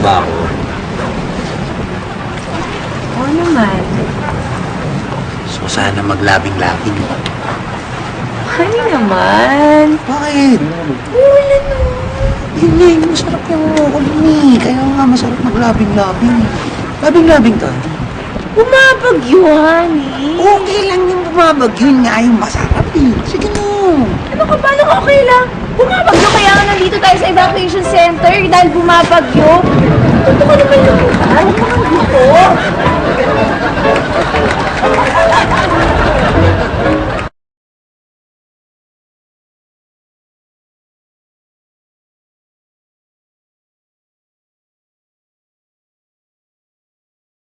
ba ako? Oo naman. So sana maglabing-labing. Honey naman. Bakit? Wala na. Hindi, masarap yung kulmi. Kaya nga masarap maglabing-labing. Labing-labing ka. Bumabagyo, honey. Okay lang yung bumabagyo. Yun nga yung masarap eh. Sige na. Ano ka ba? Okay lang. Bumabagyo kaya nga nandito tayo sa evacuation center dahil bumabagyo. Totoo naman yung mukha. Huwag kang dito.